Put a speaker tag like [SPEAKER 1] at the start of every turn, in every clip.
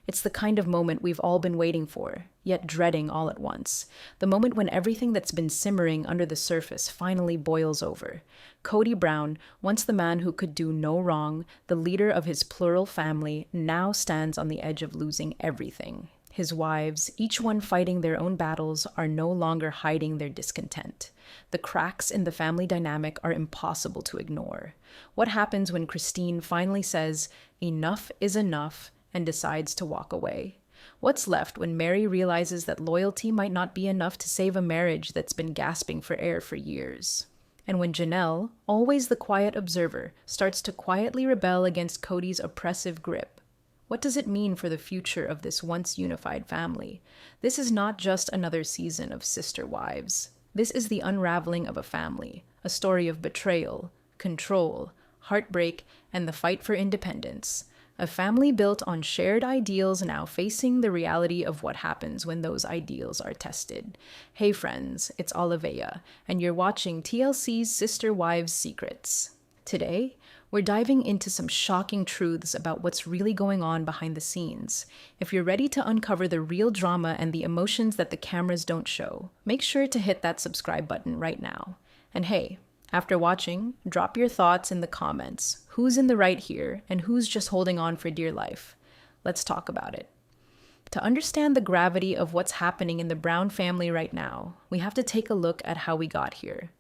[SPEAKER 1] It's the kind of moment we've all been waiting for, yet dreading all at once. The moment when everything that's been simmering under the surface finally boils over. Cody Brown, once the man who could do no wrong, the leader of his plural family, now stands on the edge of losing everything. His wives, each one fighting their own battles, are no longer hiding their discontent. The cracks in the family dynamic are impossible to ignore. What happens when Christine finally says, "Enough is enough," and decides to walk away? What's left when Meri realizes that loyalty might not be enough to save a marriage that's been gasping for air for years? And when Janelle, always the quiet observer, starts to quietly rebel against Cody's oppressive grip? What does it mean for the future of this once unified family? This is not just another season of Sister Wives. This is the unraveling of a family, a story of betrayal, control, heartbreak, and the fight for independence. A family built on shared ideals now facing the reality of what happens when those ideals are tested. Hey friends, it's Olivia, and you're watching TLC's Sister Wives Secrets. Today, we're diving into some shocking truths about what's really going on behind the scenes. If you're ready to uncover the real drama and the emotions that the cameras don't show, make sure to hit that subscribe button right now. And hey, after watching, drop your thoughts in the comments. Who's in the right here, and who's just holding on for dear life? Let's talk about it. To understand the gravity of what's happening in the Brown family right now, we have to take a look at how we got here.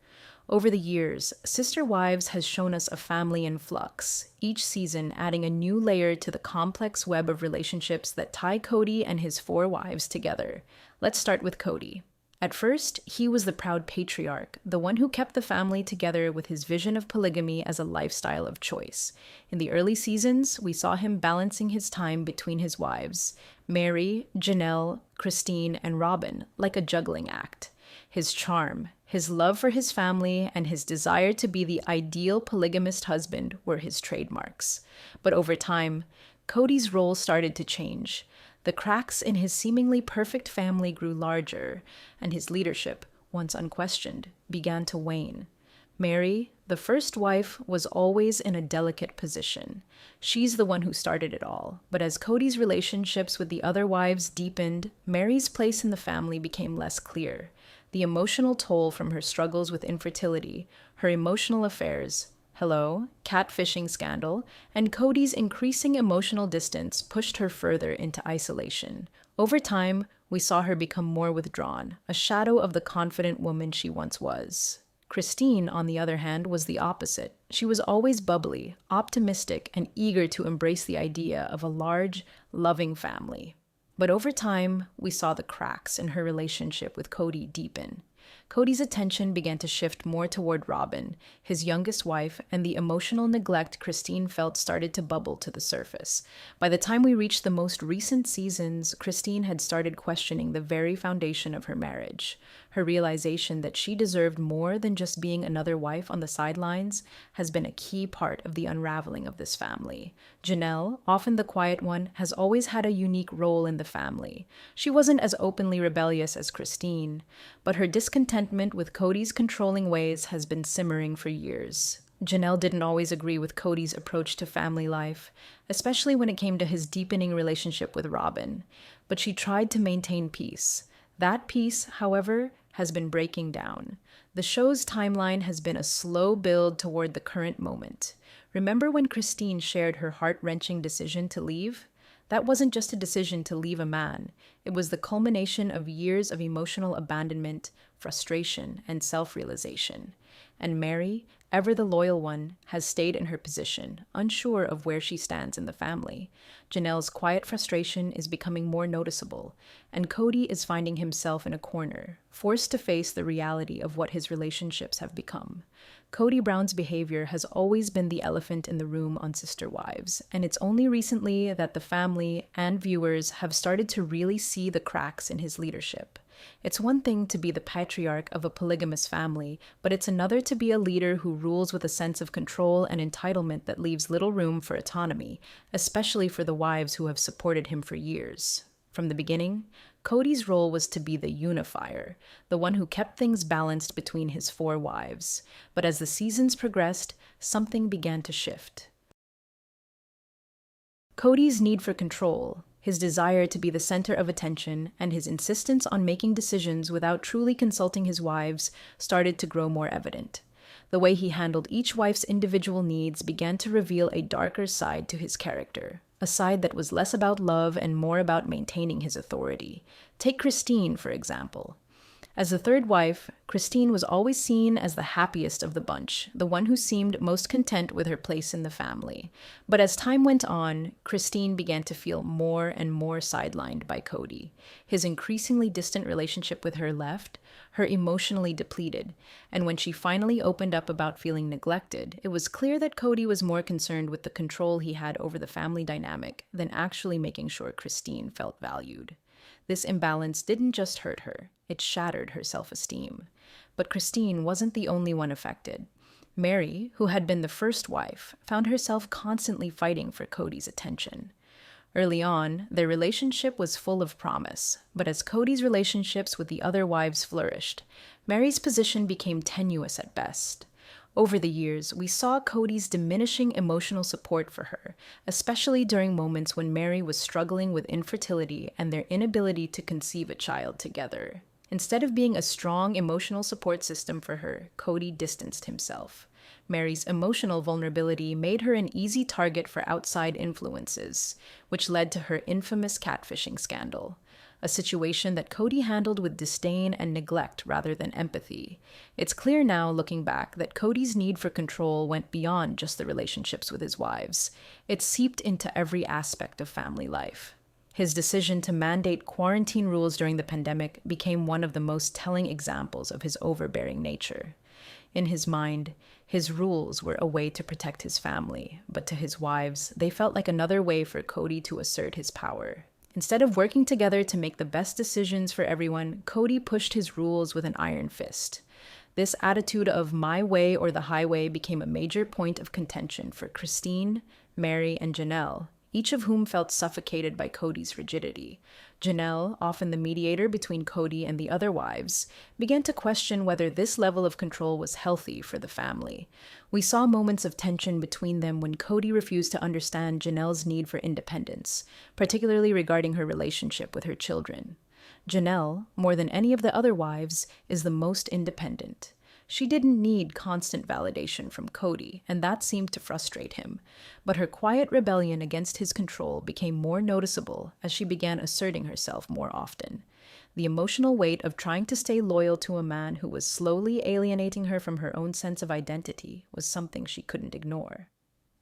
[SPEAKER 1] Over the years, Sister Wives has shown us a family in flux, each season adding a new layer to the complex web of relationships that tie Cody and his 4 wives together. Let's start with Cody. At first, he was the proud patriarch, the one who kept the family together with his vision of polygamy as a lifestyle of choice. In the early seasons, we saw him balancing his time between his wives, Meri, Janelle, Christine, and Robin, like a juggling act. His charm, his love for his family, and his desire to be the ideal polygamist husband were his trademarks. But over time, Cody's role started to change. The cracks in his seemingly perfect family grew larger, and his leadership, once unquestioned, began to wane. Meri, the first wife, was always in a delicate position. She's the one who started it all, but as Cody's relationships with the other wives deepened, Meri's place in the family became less clear. The emotional toll from her struggles with infertility, her emotional affairs, catfishing scandal, and Cody's increasing emotional distance pushed her further into isolation. Over time, we saw her become more withdrawn, a shadow of the confident woman she once was. Christine, on the other hand, was the opposite. She was always bubbly, optimistic, and eager to embrace the idea of a large, loving family. But over time, we saw the cracks in her relationship with Cody deepen. Cody's attention began to shift more toward Robin, his youngest wife, and the emotional neglect Christine felt started to bubble to the surface. By the time we reached the most recent seasons, Christine had started questioning the very foundation of her marriage. Her realization that she deserved more than just being another wife on the sidelines has been a key part of the unraveling of this family. Janelle, often the quiet one, has always had a unique role in the family. She wasn't as openly rebellious as Christine, but her discontentment with Cody's controlling ways has been simmering for years. Janelle didn't always agree with Cody's approach to family life, especially when it came to his deepening relationship with Robin, but she tried to maintain peace. That peace, however, has been breaking down. The show's timeline has been a slow build toward the current moment. Remember when Christine shared her heart-wrenching decision to leave? That wasn't just a decision to leave a man. It was the culmination of years of emotional abandonment, frustration, and self-realization. And Meri, ever the loyal one, has stayed in her position, unsure of where she stands in the family. Janelle's quiet frustration is becoming more noticeable, and Cody is finding himself in a corner, forced to face the reality of what his relationships have become. Cody Brown's behavior has always been the elephant in the room on Sister Wives, and it's only recently that the family and viewers have started to really see the cracks in his leadership. It's one thing to be the patriarch of a polygamous family, but it's another to be a leader who rules with a sense of control and entitlement that leaves little room for autonomy, especially for the wives who have supported him for years. From the beginning, Cody's role was to be the unifier, the one who kept things balanced between his 4 wives. But as the seasons progressed, something began to shift. Cody's need for control, His desire to be the center of attention and his insistence on making decisions without truly consulting his wives started to grow more evident. The way he handled each wife's individual needs began to reveal a darker side to his character, a side that was less about love and more about maintaining his authority. Take Christine, for example. As the third wife, Christine was always seen as the happiest of the bunch, the one who seemed most content with her place in the family. But as time went on, Christine began to feel more and more sidelined by Cody. His increasingly distant relationship with her left her emotionally depleted, and when she finally opened up about feeling neglected, it was clear that Cody was more concerned with the control he had over the family dynamic than actually making sure Christine felt valued. This imbalance didn't just hurt her, it shattered her self-esteem. But Christine wasn't the only one affected. Meri, who had been the first wife, found herself constantly fighting for Cody's attention. Early on, their relationship was full of promise, but as Cody's relationships with the other wives flourished, Meri's position became tenuous at best. Over the years, we saw Cody's diminishing emotional support for her, especially during moments when Meri was struggling with infertility and their inability to conceive a child together. Instead of being a strong emotional support system for her, Cody distanced himself. Meri's emotional vulnerability made her an easy target for outside influences, which led to her infamous catfishing scandal. A situation that Cody handled with disdain and neglect rather than empathy. It's clear now, looking back, that Cody's need for control went beyond just the relationships with his wives. It seeped into every aspect of family life. His decision to mandate quarantine rules during the pandemic became one of the most telling examples of his overbearing nature. In his mind, his rules were a way to protect his family, but to his wives, they felt like another way for Cody to assert his power. Instead of working together to make the best decisions for everyone, Cody pushed his rules with an iron fist. This attitude of my way or the highway became a major point of contention for Christine, Meri, and Janelle, each of whom felt suffocated by Cody's rigidity. Janelle, often the mediator between Cody and the other wives, began to question whether this level of control was healthy for the family. We saw moments of tension between them when Cody refused to understand Janelle's need for independence, particularly regarding her relationship with her children. Janelle, more than any of the other wives, is the most independent. She didn't need constant validation from Cody, and that seemed to frustrate him. But her quiet rebellion against his control became more noticeable as she began asserting herself more often. The emotional weight of trying to stay loyal to a man who was slowly alienating her from her own sense of identity was something she couldn't ignore.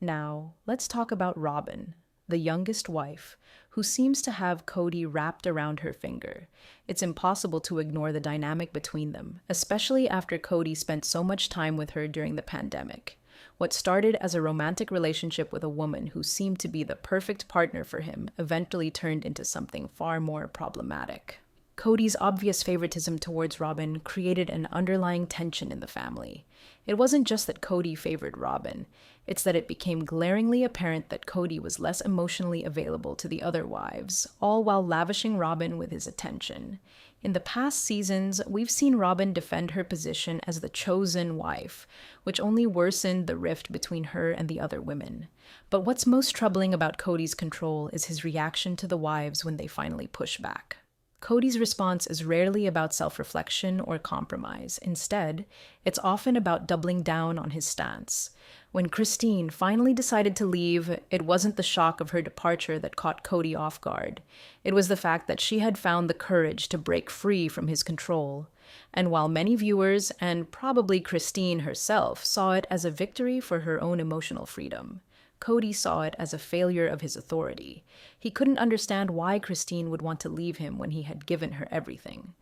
[SPEAKER 1] Now, let's talk about Robin, the youngest wife, who seems to have Cody wrapped around her finger. It's impossible to ignore the dynamic between them, especially after Cody spent so much time with her during the pandemic. What started as a romantic relationship with a woman who seemed to be the perfect partner for him eventually turned into something far more problematic. Cody's obvious favoritism towards Robin created an underlying tension in the family. It wasn't just that Cody favored Robin, it's that it became glaringly apparent that Cody was less emotionally available to the other wives, all while lavishing Robin with his attention. In the past seasons, we've seen Robin defend her position as the chosen wife, which only worsened the rift between her and the other women. But what's most troubling about Cody's control is his reaction to the wives when they finally push back. Cody's response is rarely about self-reflection or compromise. Instead, it's often about doubling down on his stance. When Christine finally decided to leave, it wasn't the shock of her departure that caught Cody off guard. It was the fact that she had found the courage to break free from his control. And while many viewers, and probably Christine herself, saw it as a victory for her own emotional freedom, Cody saw it as a failure of his authority. He couldn't understand why Christine would want to leave him when he had given her everything.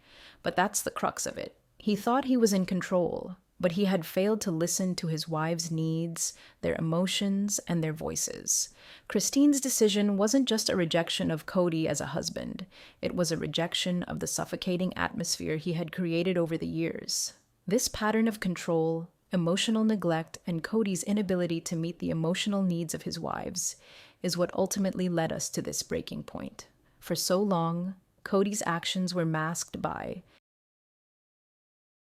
[SPEAKER 1] But that's the crux of it. He thought he was in control, but he had failed to listen to his wives' needs, their emotions, and their voices. Christine's decision wasn't just a rejection of Cody as a husband. It was a rejection of the suffocating atmosphere he had created over the years. This pattern of control, emotional neglect, and Cody's inability to meet the emotional needs of his wives is what ultimately led us to this breaking point. For so long, Cody's actions were masked by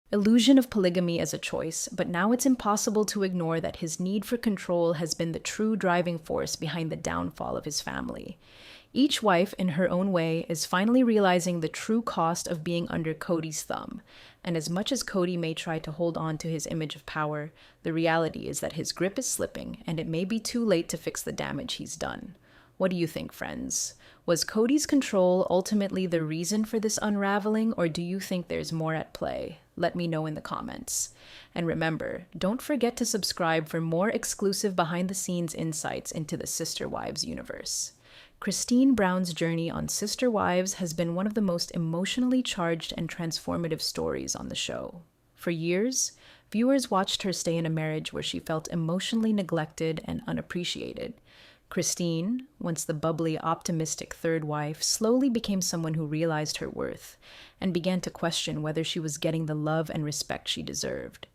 [SPEAKER 1] illusion of polygamy as a choice, but now it's impossible to ignore that his need for control has been the true driving force behind the downfall of his family. Each wife, in her own way, is finally realizing the true cost of being under Cody's thumb. And as much as Cody may try to hold on to his image of power, the reality is that his grip is slipping, and it may be too late to fix the damage he's done. What do you think, friends? Was Cody's control ultimately the reason for this unraveling, or do you think there's more at play? Let me know in the comments. And remember, don't forget to subscribe for more exclusive behind-the-scenes insights into the Sister Wives universe. Christine Brown's journey on Sister Wives has been one of the most emotionally charged and transformative stories on the show. For years, viewers watched her stay in a marriage where she felt emotionally neglected and unappreciated. Christine, once the bubbly, optimistic third wife, slowly became someone who realized her worth and began to question whether she was getting the love and respect she deserved.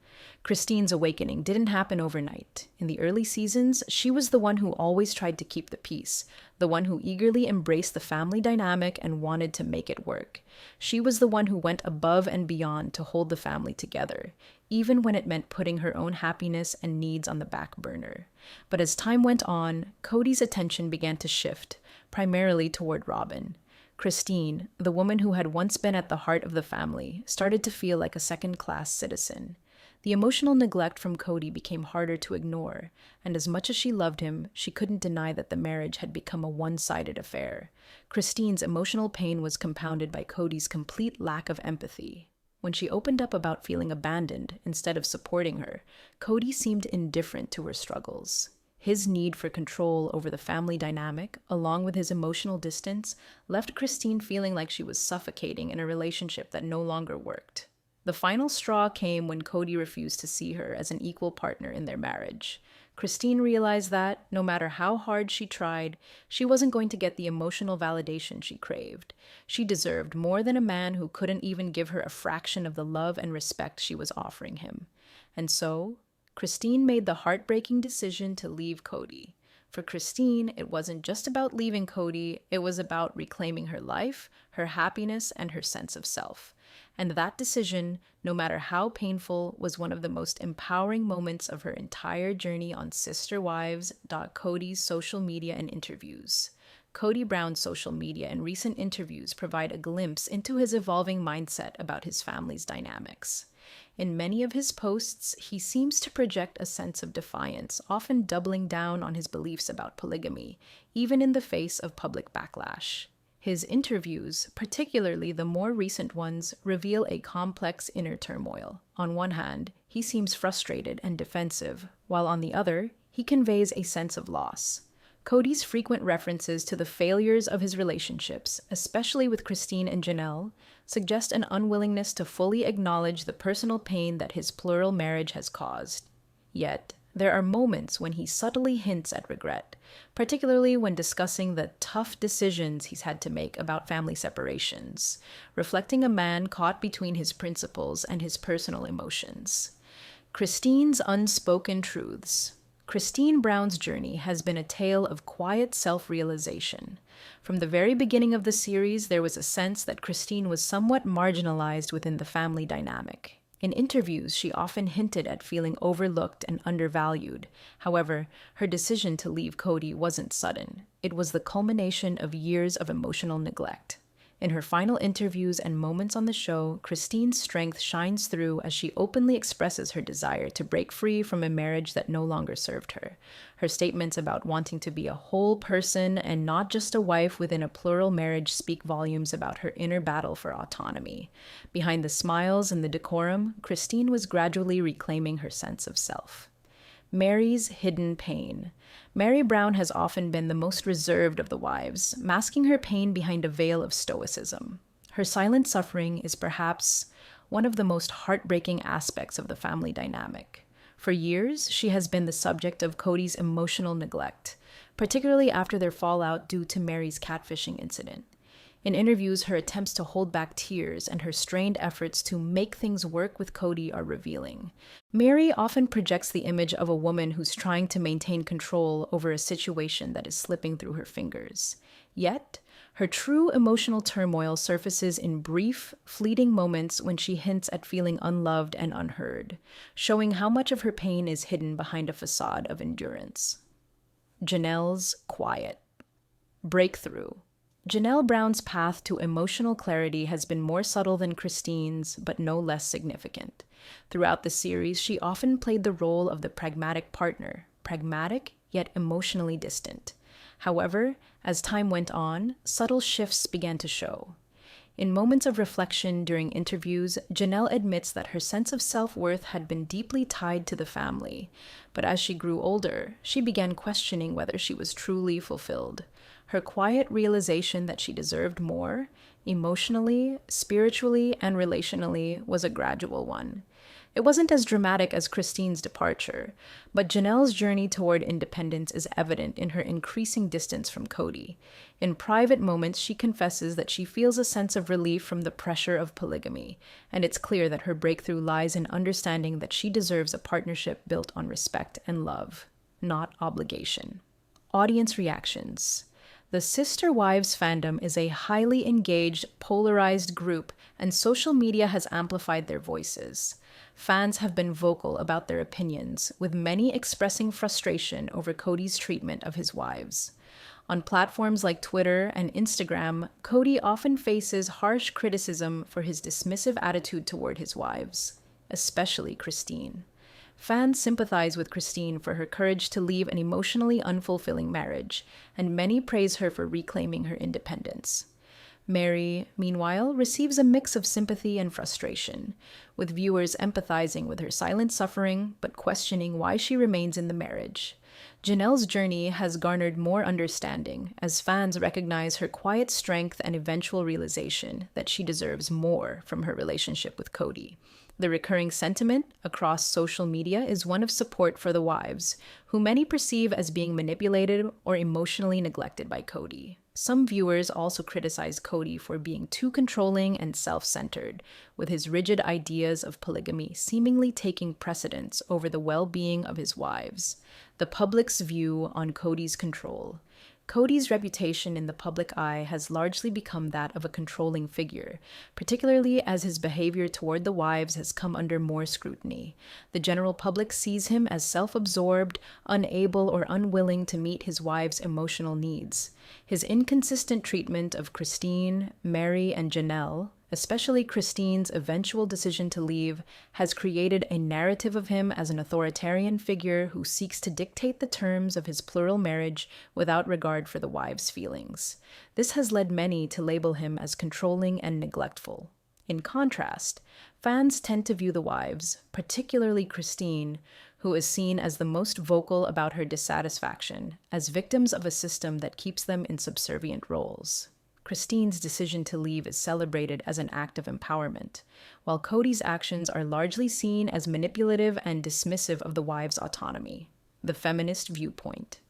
[SPEAKER 1] Christine's awakening didn't happen overnight. In the early seasons, she was the one who always tried to keep the peace, the one who eagerly embraced the family dynamic and wanted to make it work. She was the one who went above and beyond to hold the family together, even when it meant putting her own happiness and needs on the back burner. But as time went on, Cody's attention began to shift, primarily toward Robin. Christine, the woman who had once been at the heart of the family, started to feel like a second-class citizen. The emotional neglect from Cody became harder to ignore, and as much as she loved him, she couldn't deny that the marriage had become a one-sided affair. Christine's emotional pain was compounded by Cody's complete lack of empathy. When she opened up about feeling abandoned instead of supporting her, Cody seemed indifferent to her struggles. His need for control over the family dynamic, along with his emotional distance, left Christine feeling like she was suffocating in a relationship that no longer worked. The final straw came when Cody refused to see her as an equal partner in their marriage. Christine realized that, no matter how hard she tried, she wasn't going to get the emotional validation she craved. She deserved more than a man who couldn't even give her a fraction of the love and respect she was offering him. And so, Christine made the heartbreaking decision to leave Cody. For Christine, it wasn't just about leaving Cody, it was about reclaiming her life, her happiness, and her sense of self. And that decision, no matter how painful, was one of the most empowering moments of her entire journey on Sister Wives. Cody's social media and interviews. Cody Brown's social media and recent interviews provide a glimpse into his evolving mindset about his family's dynamics. In many of his posts, he seems to project a sense of defiance, often doubling down on his beliefs about polygamy, even in the face of public backlash. His interviews, particularly the more recent ones, reveal a complex inner turmoil. On one hand, he seems frustrated and defensive, while on the other, he conveys a sense of loss. Cody's frequent references to the failures of his relationships, especially with Christine and Janelle, suggest an unwillingness to fully acknowledge the personal pain that his plural marriage has caused. Yet, there are moments when he subtly hints at regret, particularly when discussing the tough decisions he's had to make about family separations, reflecting a man caught between his principles and his personal emotions. Christine's unspoken truths. Christine Brown's journey has been a tale of quiet self-realization. From the very beginning of the series, there was a sense that Christine was somewhat marginalized within the family dynamic. In interviews, she often hinted at feeling overlooked and undervalued. However, her decision to leave Cody wasn't sudden. It was the culmination of years of emotional neglect. In her final interviews and moments on the show, Christine's strength shines through as she openly expresses her desire to break free from a marriage that no longer served her. Her statements about wanting to be a whole person and not just a wife within a plural marriage speak volumes about her inner battle for autonomy. Behind the smiles and the decorum, Christine was gradually reclaiming her sense of self. Meri's hidden pain. Meri Brown has often been the most reserved of the wives, masking her pain behind a veil of stoicism. Her silent suffering is perhaps one of the most heartbreaking aspects of the family dynamic. For years, she has been the subject of Cody's emotional neglect, particularly after their fallout due to Meri's catfishing incident. In interviews, her attempts to hold back tears and her strained efforts to make things work with Cody are revealing. Meri often projects the image of a woman who's trying to maintain control over a situation that is slipping through her fingers. Yet, her true emotional turmoil surfaces in brief, fleeting moments when she hints at feeling unloved and unheard, showing how much of her pain is hidden behind a facade of endurance. Janelle's quiet breakthrough. Janelle Brown's path to emotional clarity has been more subtle than Christine's, but no less significant. Throughout the series, she often played the role of the pragmatic partner, pragmatic yet emotionally distant. However, as time went on, subtle shifts began to show. In moments of reflection during interviews, Janelle admits that her sense of self-worth had been deeply tied to the family, but as she grew older, she began questioning whether she was truly fulfilled. Her quiet realization that she deserved more, emotionally, spiritually, and relationally, was a gradual one. It wasn't as dramatic as Christine's departure, but Janelle's journey toward independence is evident in her increasing distance from Cody. In private moments, she confesses that she feels a sense of relief from the pressure of polygamy, and it's clear that her breakthrough lies in understanding that she deserves a partnership built on respect and love, not obligation. Audience reactions. The Sister Wives fandom is a highly engaged, polarized group, and social media has amplified their voices. Fans have been vocal about their opinions, with many expressing frustration over Cody's treatment of his wives. On platforms like Twitter and Instagram, Cody often faces harsh criticism for his dismissive attitude toward his wives, especially Christine. Fans sympathize with Christine for her courage to leave an emotionally unfulfilling marriage, and many praise her for reclaiming her independence. Meri, meanwhile, receives a mix of sympathy and frustration, with viewers empathizing with her silent suffering but questioning why she remains in the marriage. Janelle's journey has garnered more understanding, as fans recognize her quiet strength and eventual realization that she deserves more from her relationship with Cody. The recurring sentiment across social media is one of support for the wives, who many perceive as being manipulated or emotionally neglected by Cody. Some viewers also criticize Cody for being too controlling and self-centered, with his rigid ideas of polygamy seemingly taking precedence over the well-being of his wives. The public's view on Cody's control. Cody's reputation in the public eye has largely become that of a controlling figure, particularly as his behavior toward the wives has come under more scrutiny. The general public sees him as self-absorbed, unable or unwilling to meet his wives' emotional needs. His inconsistent treatment of Christine, Meri, and Janelle, especially Christine's eventual decision to leave, has created a narrative of him as an authoritarian figure who seeks to dictate the terms of his plural marriage without regard for the wives' feelings. This has led many to label him as controlling and neglectful. In contrast, fans tend to view the wives, particularly Christine, who is seen as the most vocal about her dissatisfaction, as victims of a system that keeps them in subservient roles. Christine's decision to leave is celebrated as an act of empowerment, while Cody's actions are largely seen as manipulative and dismissive of the wives' autonomy. The feminist viewpoint.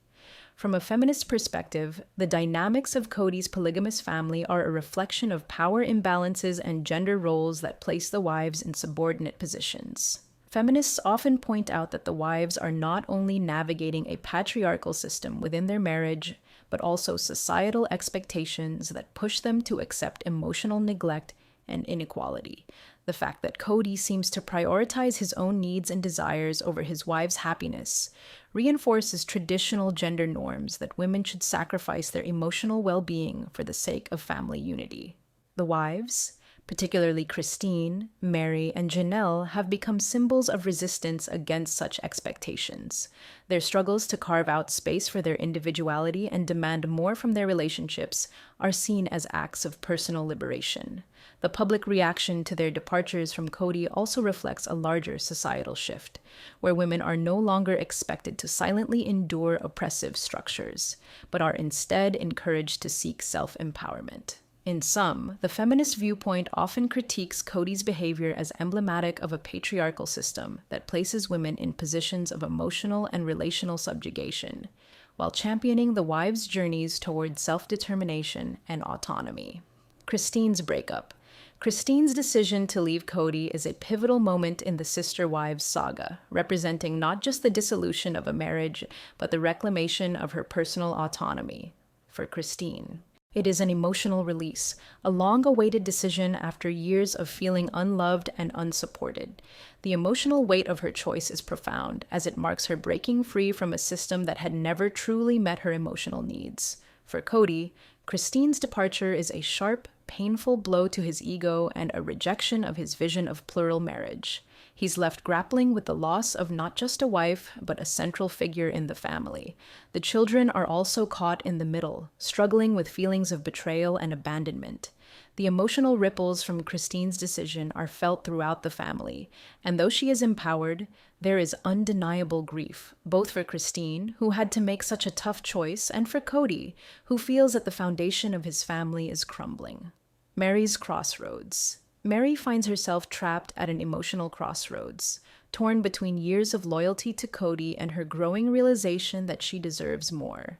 [SPEAKER 1] From a feminist perspective, the dynamics of Cody's polygamous family are a reflection of power imbalances and gender roles that place the wives in subordinate positions. Feminists often point out that the wives are not only navigating a patriarchal system within their marriage, but also societal expectations that push them to accept emotional neglect and inequality. The fact that Cody seems to prioritize his own needs and desires over his wife's happiness reinforces traditional gender norms that women should sacrifice their emotional well-being for the sake of family unity. The wives, particularly Christine, Meri, and Janelle, have become symbols of resistance against such expectations. Their struggles to carve out space for their individuality and demand more from their relationships are seen as acts of personal liberation. The public reaction to their departures from Cody also reflects a larger societal shift, where women are no longer expected to silently endure oppressive structures, but are instead encouraged to seek self-empowerment. In sum, the feminist viewpoint often critiques Cody's behavior as emblematic of a patriarchal system that places women in positions of emotional and relational subjugation, while championing the wives' journeys toward self-determination and autonomy. Christine's breakup. Christine's decision to leave Cody is a pivotal moment in the Sister Wives saga, representing not just the dissolution of a marriage, but the reclamation of her personal autonomy. For Christine, it is an emotional release, a long-awaited decision after years of feeling unloved and unsupported. The emotional weight of her choice is profound, as it marks her breaking free from a system that had never truly met her emotional needs. For Cody, Christine's departure is a sharp, painful blow to his ego and a rejection of his vision of plural marriage. He's left grappling with the loss of not just a wife, but a central figure in the family. The children are also caught in the middle, struggling with feelings of betrayal and abandonment. The emotional ripples from Christine's decision are felt throughout the family, and though she is empowered, there is undeniable grief, both for Christine, who had to make such a tough choice, and for Cody, who feels that the foundation of his family is crumbling. Meri's crossroads. Meri finds herself trapped at an emotional crossroads, torn between years of loyalty to Cody and her growing realization that she deserves more.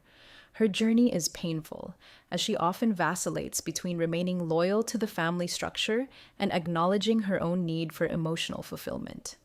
[SPEAKER 1] Her journey is painful, as she often vacillates between remaining loyal to the family structure and acknowledging her own need for emotional fulfillment.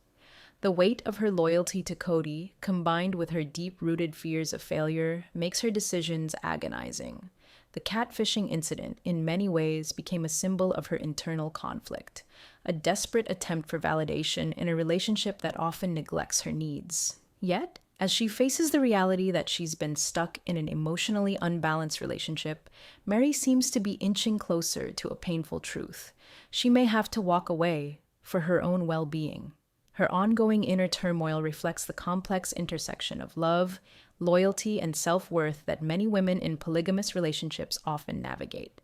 [SPEAKER 1] The weight of her loyalty to Cody, combined with her deep-rooted fears of failure, makes her decisions agonizing. The catfishing incident, in many ways, became a symbol of her internal conflict, a desperate attempt for validation in a relationship that often neglects her needs. Yet, as she faces the reality that she's been stuck in an emotionally unbalanced relationship, Meri seems to be inching closer to a painful truth. She may have to walk away for her own well-being. Her ongoing inner turmoil reflects the complex intersection of love, loyalty, and self-worth that many women in polygamous relationships often navigate.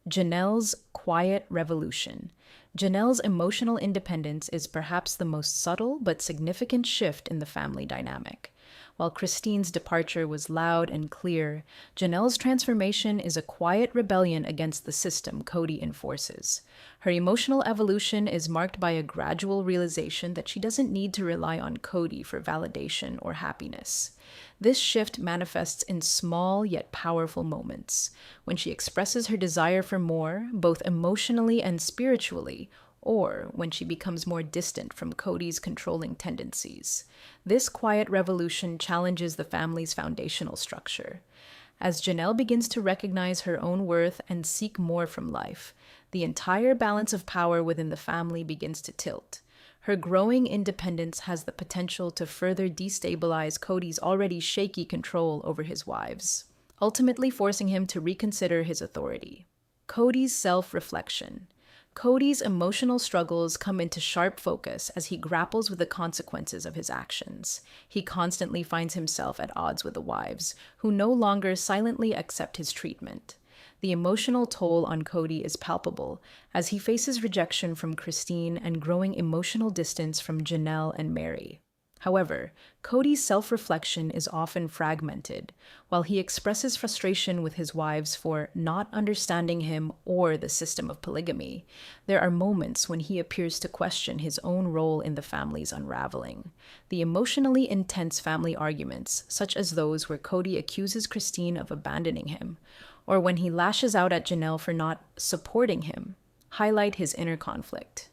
[SPEAKER 1] Janelle's quiet revolution. Janelle's emotional independence is perhaps the most subtle but significant shift in the family dynamic. While Christine's departure was loud and clear, Janelle's transformation is a quiet rebellion against the system Cody enforces. Her emotional evolution is marked by a gradual realization that she doesn't need to rely on Cody for validation or happiness. This shift manifests in small yet powerful moments, when she expresses her desire for more, both emotionally and spiritually, or when she becomes more distant from Cody's controlling tendencies. This quiet revolution challenges the family's foundational structure. As Janelle begins to recognize her own worth and seek more from life, the entire balance of power within the family begins to tilt. Her growing independence has the potential to further destabilize Cody's already shaky control over his wives, ultimately forcing him to reconsider his authority. Cody's self-reflection. Cody's emotional struggles come into sharp focus as he grapples with the consequences of his actions. He constantly finds himself at odds with the wives, who no longer silently accept his treatment. The emotional toll on Cody is palpable as he faces rejection from Christine and growing emotional distance from Janelle and Meri. However, Cody's self-reflection is often fragmented. While he expresses frustration with his wives for not understanding him or the system of polygamy, there are moments when he appears to question his own role in the family's unraveling. The emotionally intense family arguments, such as those where Cody accuses Christine of abandoning him, or when he lashes out at Janelle for not supporting him, highlight his inner conflict.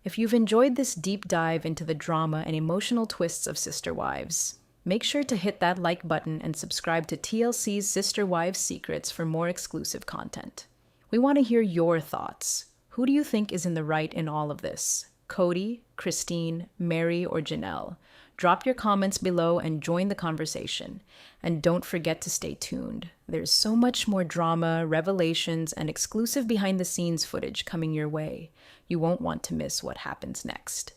[SPEAKER 1] If you've enjoyed this deep dive into the drama and emotional twists of Sister Wives, make sure to hit that like button and subscribe to TLC's Sister Wives Secrets for more exclusive content. We want to hear your thoughts. Who do you think is in the right in all of this? Cody, Christine, Meri, or Janelle? Drop your comments below and join the conversation. And don't forget to stay tuned. There's so much more drama, revelations, and exclusive behind-the-scenes footage coming your way. You won't want to miss what happens next.